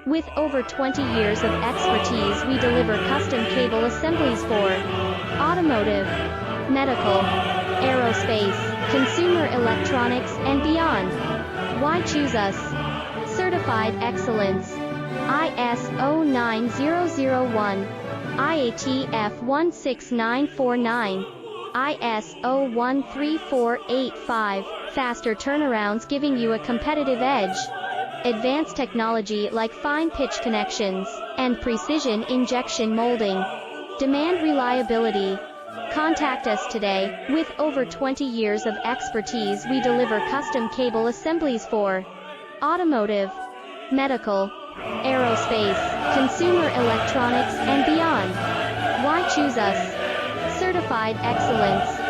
With over 20 years of expertise, we deliver custom cable assemblies for automotive, medical, aerospace, consumer electronics, and beyond. Why choose us? Certified excellence. ISO 9001, IATF 16949, ISO 13485, faster turnarounds giving you a competitive edge. Advanced technology like fine pitch connections and precision injection molding. Demand reliability. Contact us today. With over 20 years of expertise, we deliver custom cable assemblies for automotive, medical, aerospace, consumer electronics, and beyond. Why choose us? Certified excellence.